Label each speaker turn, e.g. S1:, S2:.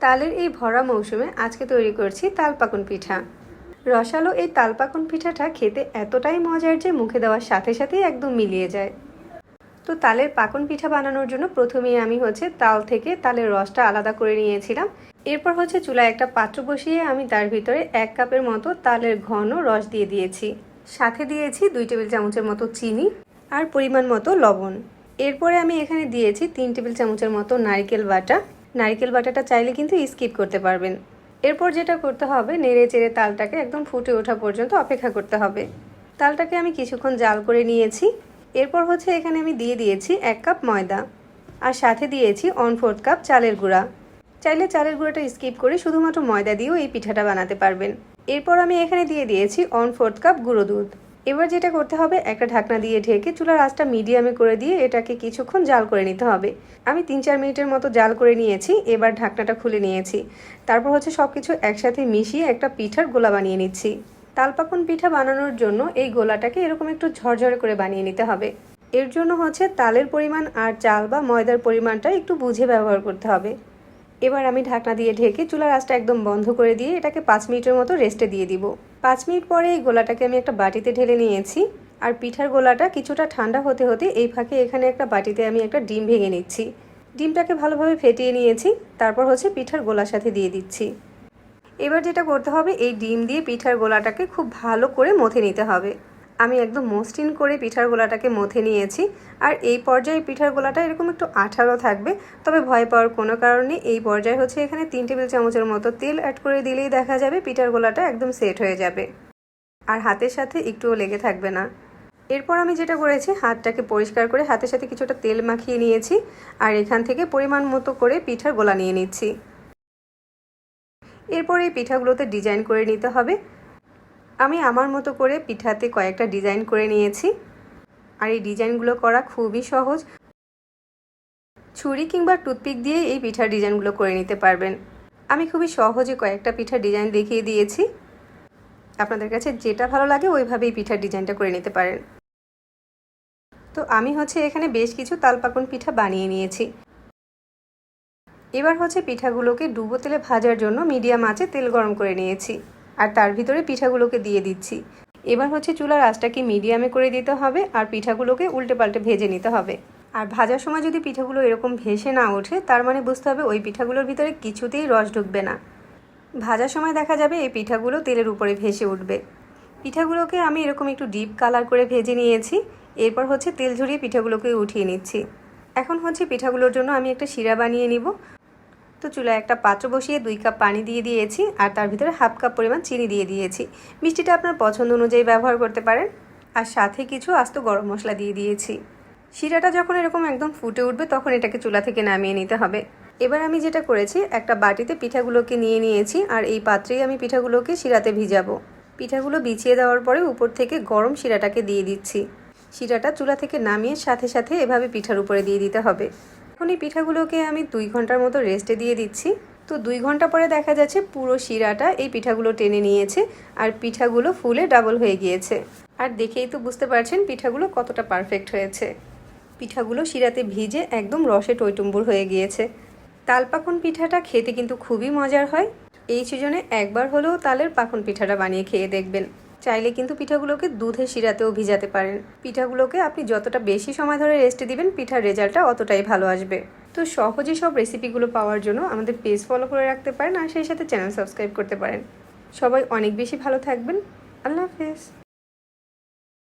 S1: তালের এই ভরা মৌসুমে আজকে তৈরি করছি তালপাকুন পিঠা। রসালো এই তালপাকুন পিঠাটা খেতে এতটাই মজার যে মুখে দেওয়ার সাথে সাথেই একদম মিলিয়ে যায়। তো তালের পাকুন পিঠা বানানোর জন্য প্রথমেই আমি তাল থেকে তালের রসটা আলাদা করে নিয়েছিলাম। এরপর চুলায় একটা পাত্র বসিয়ে আমি তার ভিতরে 1 কাপের মতো তালের ঘন রস দিয়ে দিয়েছি। সাথে দিয়েছি 2 টেবিল চামচের মতো চিনি আর পরিমাণ মতো লবণ। এরপরে আমি এখানে দিয়েছি 3 টেবিল চামচের মতো নারকেল বাটা। নারকেল বাটাটা চাইলে কিন্তু স্কিপ করতে পারবেন। এরপর যেটা করতে হবে, নেড়ে চেড়ে তালটাকে একদম ফুটে ওঠা পর্যন্ত অপেক্ষা করতে হবে। তালটাকে আমি কিছুক্ষণ জাল করে নিয়েছি। এরপর এখানে আমি দিয়ে দিয়েছি 1 কাপ ময়দা আর সাথে দিয়েছি 1/4 কাপ চালের গুঁড়া। চাইলে চালের গুঁড়াটা স্কিপ করে শুধুমাত্র ময়দা দিয়েও এই পিঠাটা বানাতে পারবেন। এরপর আমি এখানে দিয়ে দিয়েছি 1/4 কাপ গুঁড়ো দুধ। এবার যেটা করতে হবে, একটা ঢাকনা দিয়ে ঢেকে চুলার আঁচটা মিডিয়ামে করে দিয়ে এটাকে কিছুক্ষণ জাল করে নিতে হবে। আমি 3-4 মিনিটের মতো জাল করে নিয়েছি। এবার ঢাকনাটা খুলে নিয়েছি। তারপর সব কিছু একসাথে মিশিয়ে একটা পিঠার গোলা বানিয়ে নিচ্ছি। তালপাকুন পিঠা বানানোর জন্য এই গোলাটাকে এরকম একটু ঝরঝরে করে বানিয়ে নিতে হবে। এর জন্য তালের পরিমাণ আর চাল বা ময়দার পরিমাণটা একটু বুঝে ব্যবহার করতে হবে। এবার আমি ঢাকনা দিয়ে ঢেকে চুলার আঁচটা একদম বন্ধ করে দিয়ে এটাকে 5 মিনিটের মতো রেস্টে দিয়ে দিব। 5 মিনিট পরে এই গোলাটাকে আমি একটা বাটিতে ঢেলে নিয়েছি। আর পিঠার গোলাটা কিছুটা ঠান্ডা হতে হতে এই ফাঁকে এখানে একটা বাটিতে আমি একটা ডিম ভেঙে নিচ্ছি। ডিমটাকে ভালোভাবে ফেটিয়ে নিয়েছি। তারপর পিঠার গোলার সাথে দিয়ে দিচ্ছি। এবার যেটা করতে হবে, এই ডিম দিয়ে পিঠার গোলাটাকে খুব ভালো করে মথে নিতে হবে। আমি একদম মসৃণ করে পিঠার গোলাটাকে মথে নিয়েছি। আর এই পর্যায়ে পিঠার গোলাটা এরকম একটু আঠালো থাকবে, তবে ভয় পাওয়ার কোনো কারণে। এই পর্যায়ে এখানে 3 টেবিল চামচের মতো তেল অ্যাড করে দিলেই দেখা যাবে পিঠার গোলাটা একদম সেট হয়ে যাবে আর হাতের সাথে একটুও লেগে থাকবে না। এরপর আমি যেটা করেছি, হাতটাকে পরিষ্কার করে হাতের সাথে কিছুটা তেল মাখিয়ে নিয়েছি আর এখান থেকে পরিমাণ মতো করে পিঠার গোলা নিয়ে নিচ্ছি। এরপর এই পিঠাগুলোতে ডিজাইন করে নিতে হবে। আমি আমার মতো করে পিঠাতে কয়েকটা ডিজাইন করে নিয়েছি। আর এই ডিজাইনগুলো করা খুবই সহজ। ছুরি কিংবা টুথপিক দিয়ে এই পিঠার ডিজাইনগুলো করে নিতে পারবেন। আমি খুবই সহজে কয়েকটা পিঠার ডিজাইন দেখিয়ে দিয়েছি। আপনাদের কাছে যেটা ভালো লাগে ওইভাবেই পিঠার ডিজাইনটা করে নিতে পারেন। তো আমি এখানে বেশ কিছু তালপাকুন পিঠা বানিয়ে নিয়েছি। এবার পিঠাগুলোকে ডুবো তেলে ভাজার জন্য মিডিয়াম আঁচে তেল গরম করে নিয়েছি আর তার ভিতরে পিঠাগুলোকে দিয়ে দিচ্ছি। এবার চুলার আঁচটাকে মিডিয়ামে করে দিতে হবে আর পিঠাগুলোকে উল্টে পাল্টে ভেজে নিতে হবে। আর ভাজার সময় যদি পিঠাগুলো এরকম ভেসে না ওঠে, তার মানে বুঝতে হবে ওই পিঠাগুলোর ভিতরে কিছুতেই রস ঢুকবে না। ভাজার সময় দেখা যাবে এই পিঠাগুলো তেলের উপরে ভেসে উঠবে। পিঠাগুলোকে আমি এরকম একটু ডিপ কালার করে ভেজে নিয়েছি। এরপর তেল ঝরিয়ে পিঠাগুলোকে উঠিয়ে নিচ্ছি। এখন পিঠাগুলোর জন্য আমি একটা শিরা বানিয়ে নিব। তো চুলায় একটা পাত্র বসিয়ে 2 কাপ পানি দিয়ে দিয়েছি আর তার ভিতরে 1/2 কাপ পরিমাণ চিনি দিয়ে দিয়েছি। মিষ্টিটা আপনার পছন্দ অনুযায়ী ব্যবহার করতে পারেন। আর সাথে কিছু আস্ত গরম মশলা দিয়ে দিয়েছি। শিরাটা যখন এরকম একদম ফুটে উঠবে তখন এটাকে চুলা থেকে নামিয়ে নিতে হবে। এবার আমি যেটা করেছি, একটা বাটিতে পিঠাগুলোকে নিয়ে নিয়েছি আর এই পাত্রেই আমি পিঠাগুলোকে শিরাতে ভিজাবো। পিঠাগুলো বিছিয়ে দেওয়ার পরে উপর থেকে গরম শিরাটাকে দিয়ে দিচ্ছি। শিরাটা চুলা থেকে নামিয়ে সাথে সাথে এভাবে পিঠার উপরে দিয়ে দিতে হবে। এখন এই পিঠাগুলোকে আমি 2 ঘন্টার মতো রেস্টে দিয়ে দিচ্ছি। তো 2 ঘন্টা পরে দেখা যাচ্ছে পুরো শিরাটা এই পিঠাগুলো টেনে নিয়েছে আর পিঠাগুলো ফুলে ডাবল হয়ে গিয়েছে। আর দেখেই তো বুঝতে পারছেন পিঠাগুলো কতটা পারফেক্ট হয়েছে। পিঠাগুলো শিরাতে ভিজে একদম রসে টইটুম্বুর হয়ে গিয়েছে। তালপাকুন পিঠাটা খেতে কিন্তু খুবই মজার হয়। এই সিজনে একবার হলেও তালের পাকুন পিঠাটা বানিয়ে খেয়ে দেখবেন। চাইলে কিন্তু পিঠাগুলোকে দুধের শিরাতেও ভিজাতে পারেন। পিঠাগুলোকে আপনি যতটা বেশি সময় ধরে রেস্টে দিবেন, পিঠার রেজাল্টটা অতটাই ভালো আসবে। তো সহজে সব রেসিপিগুলো পাওয়ার জন্য আমাদের পেজ ফলো করে রাখতে পারেন আর সেই সাথে চ্যানেল সাবস্ক্রাইব করতে পারেন। সবাই অনেক বেশি ভালো থাকবেন। আল্লাহ হাফেজ।